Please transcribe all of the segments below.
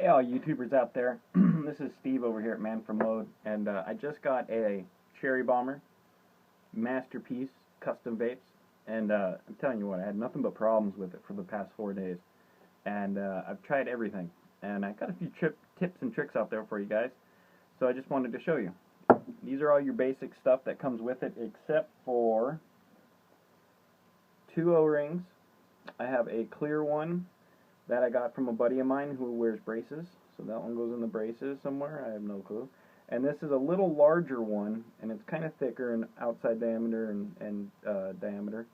Hey all YouTubers out there, this is Steve over here at Man for Mode, and I just got a Cherry Bomber Masterpiece custom vapes, and I'm telling you what, I had nothing but problems with it for the past 4 days, and I've tried everything, and I got a few tips and tricks out there for you guys, so I just wanted to show you. These are all your basic stuff that comes with it, except for 2 O-rings. I have a clear one that I got from a buddy of mine who wears braces, so that one goes in the braces somewhere, I have no clue. And this is a little larger one, and it's kind of thicker in outside diameter and diameter.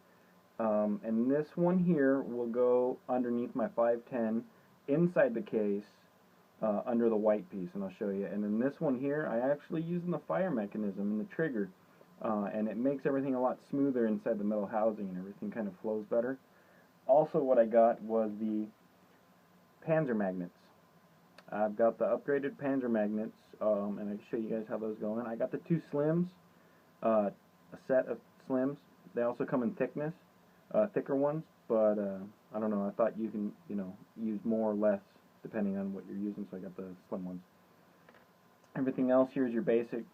And this one here will go underneath my 510 inside the case under the white piece, and I'll show you. And then this one here, I actually use in the fire mechanism in the trigger, and it makes everything a lot smoother inside the metal housing, and everything kind of flows better. Also, what I got was the Panzer magnets. I've got the upgraded Panzer magnets, and I can show you guys how those go in. I got the 2 slims, a set of slims. They also come in thickness, thicker ones, but I don't know, I thought you can, use more or less depending on what you're using, so I got the slim ones. Everything else here is your basic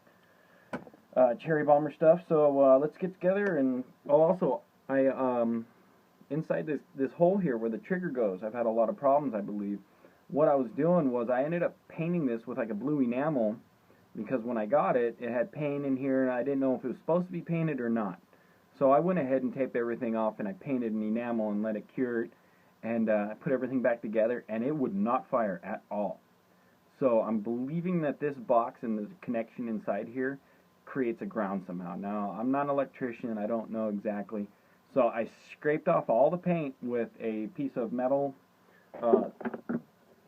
Cherry Bomber stuff, so let's get together. And also, inside this hole here where the trigger goes, I've had a lot of problems, I believe. What I was doing was I ended up painting this with like a blue enamel, because when I got it, it had paint in here and I didn't know if it was supposed to be painted or not. So I went ahead and taped everything off, and I painted an enamel and let it cure, and I put everything back together, and it would not fire at all. So I'm believing that this box and the connection inside here creates a ground somehow. Now, I'm not an electrician, I don't know exactly. So I scraped off all the paint with a piece of metal,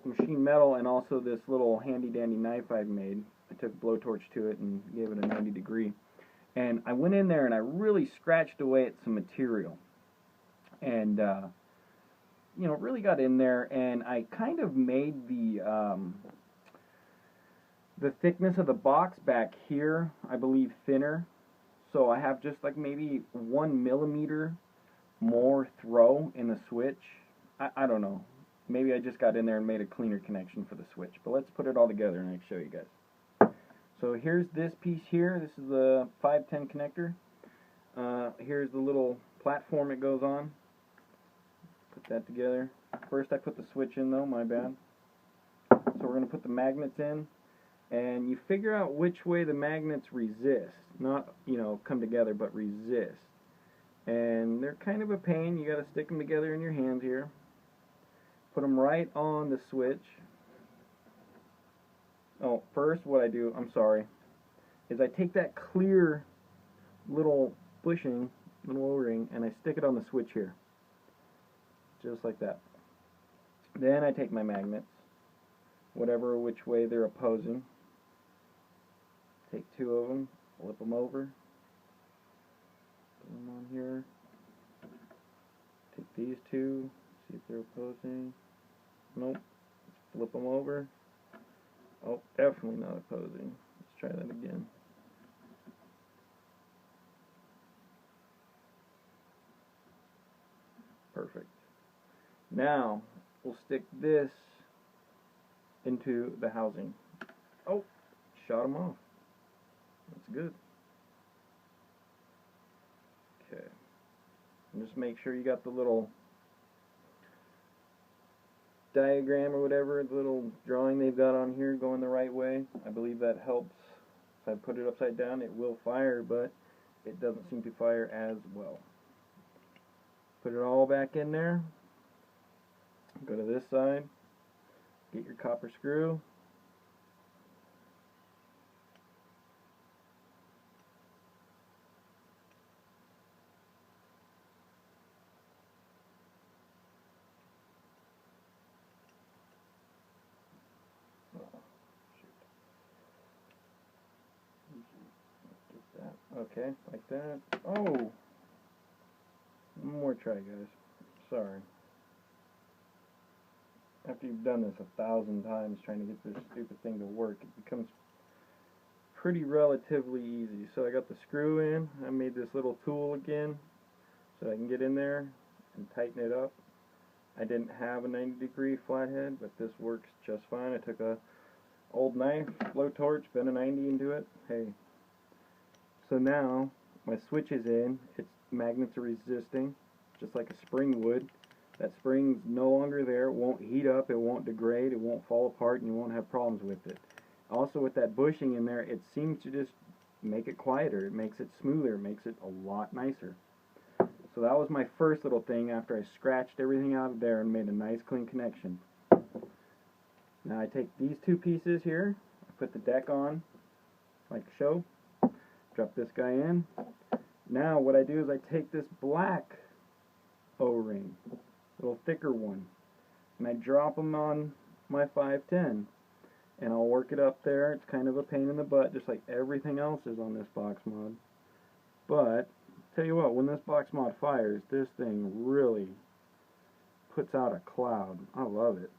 machine metal, and also this little handy dandy knife I've made. I took a blowtorch to it and gave it a 90-degree. And I went in there and I really scratched away at some material. And, really got in there, and I kind of made the thickness of the box back here, I believe, thinner. So I have just like maybe 1 millimeter more throw in the switch. I don't know. Maybe I just got in there and made a cleaner connection for the switch. But let's put it all together and I can show you guys. So here's this piece here. This is the 510 connector. Here's the little platform it goes on. Put that together. First I put the switch in though, my bad. So we're going to put the magnets in. And you figure out which way the magnets resist. Not, come together, but resist. And they're kind of a pain. You got to stick them together in your hand here. Put them right on the switch. Oh, first what I do, I'm sorry, is I take that clear little bushing, little O-ring, and I stick it on the switch here. Just like that. Then I take my magnets, which way they're opposing. Take 2 of them, flip them over, put them on here. Take these 2, see if they're opposing. Nope. Flip them over. Oh, definitely not opposing. Let's try that again. Perfect. Now, we'll stick this into the housing. Oh, shot them off. That's good. Okay. And just make sure you got the little diagram or whatever, the little drawing they've got on here going the right way. I believe that helps. If I put it upside down, it will fire, but it doesn't seem to fire as well. Put it all back in there. Go to this side. Get your copper screw. Okay, like that. Oh! One more try, guys. Sorry. After you've done this 1,000 times trying to get this stupid thing to work, it becomes pretty relatively easy. So I got the screw in. I made this little tool again so I can get in there and tighten it up. I didn't have a 90-degree flathead, but this works just fine. I took a old knife, blowtorch, bent a 90 into it. Hey. So now my switch is in. Its magnets are resisting, just like a spring would. That spring's no longer there. It won't heat up. It won't degrade. It won't fall apart, and you won't have problems with it. Also, with that bushing in there, it seems to just make it quieter. It makes it smoother. It makes it a lot nicer. So that was my first little thing after I scratched everything out of there and made a nice clean connection. Now I take these two pieces here, I put the deck on, like so, drop this guy in. Now what I do is I take this black O-ring, little thicker one, and I drop them on my 510, and I'll work it up there. It's kind of a pain in the butt, just like everything else is on this box mod. But tell you what, when this box mod fires, this thing really puts out a cloud. I love it.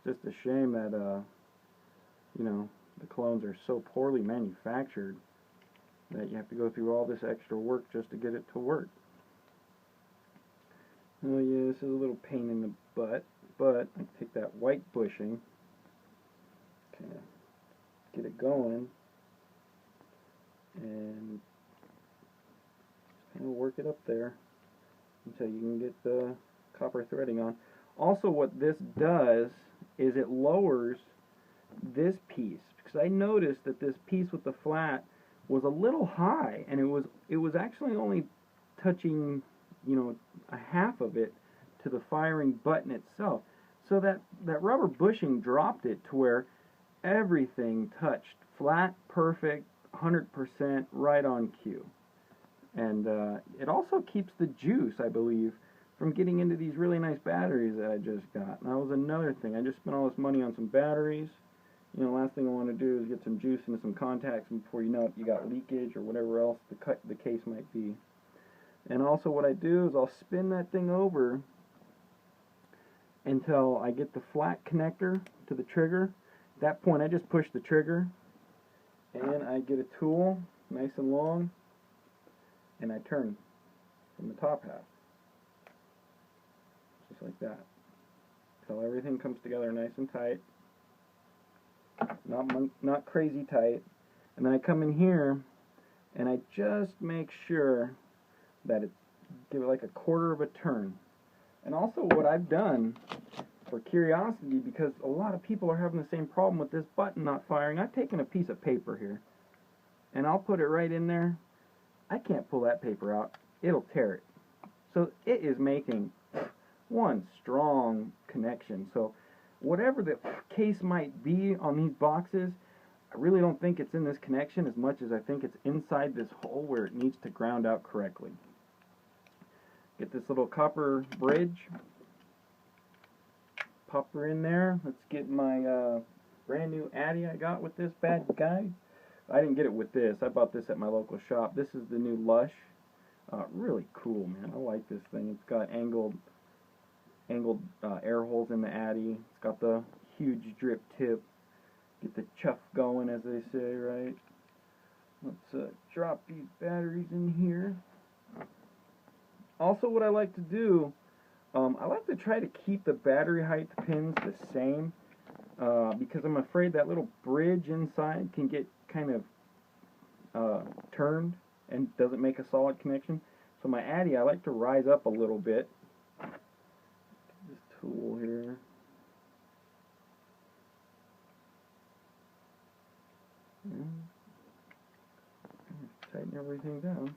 It's just a shame that you know, the clones are so poorly manufactured that you have to go through all this extra work just to get it to work. Oh yeah, this is a little pain in the butt, but I take that white bushing, kind of get it going, and kind of work it up there until you can get the copper threading on. Also, what this does is it lowers this piece, because I noticed that this piece with the flat was a little high, and it was actually only touching, you know, a half of it to the firing button itself. So that rubber bushing dropped it to where everything touched flat, perfect, 100% right on cue. And it also keeps the juice, I believe, from getting into these really nice batteries that I just got. And that was another thing. I just spent all this money on some batteries. You know, last thing I want to do is get some juice into some contacts, and before you know it, you got leakage or whatever else the case might be. And also what I do is I'll spin that thing over until I get the flat connector to the trigger. At that point, I just push the trigger, and I get a tool, nice and long, and I turn from the top half, just like that, until everything comes together nice and tight, not crazy tight. And then I come in here and I just make sure that it's, give it like a quarter of a turn. And also what I've done, for curiosity, because a lot of people are having the same problem with this button not firing, I've taken a piece of paper here and I'll put it right in there. I can't pull that paper out. It'll tear it. So it is making one strong connection. So whatever the case might be on these boxes, I really don't think it's in this connection as much as I think it's inside this hole where it needs to ground out correctly. Get this little copper bridge, pop her in there. Let's get my brand new Addy I got with this bad guy. I didn't get it with this. I bought this at my local shop. This is the new Lush. Really cool, man. I like this thing. It's got angled air holes in the Addy. It's got the huge drip tip. Get the chuff going, as they say, right? Let's drop these batteries in here. Also, what I like to do, I like to try to keep the battery height pins the same, because I'm afraid that little bridge inside can get kind of turned and doesn't make a solid connection. So my Addy, I like to rise up a little bit. This tool here. Tighten everything down.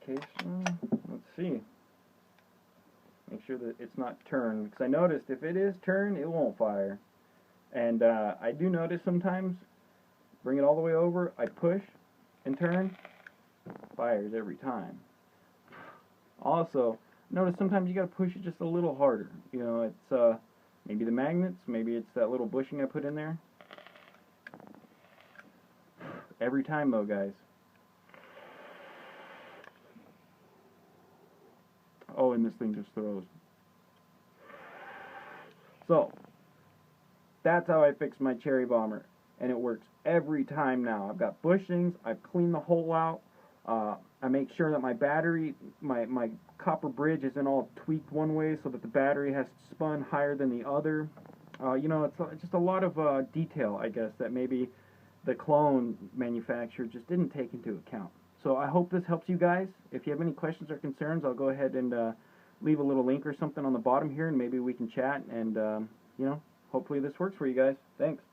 This case, let's see. Make sure that it's not turned, because I noticed if it is turned, it won't fire. And I do notice sometimes, bring it all the way over, I push and turn, fires every time. Also, notice sometimes you got to push it just a little harder. You know, it's maybe the magnets, maybe it's that little bushing I put in there. Every time though, guys. Oh, and this thing just throws. So, that's how I fixed my Cherry Bomber, and it works every time now. I've got bushings, I've cleaned the hole out, I make sure that my battery, my copper bridge isn't all tweaked one way so that the battery has spun higher than the other. You know, it's just a lot of detail, I guess, that maybe the clone manufacturer just didn't take into account. So I hope this helps you guys. If you have any questions or concerns, I'll go ahead and leave a little link or something on the bottom here, and maybe we can chat, and you know, hopefully this works for you guys. Thanks.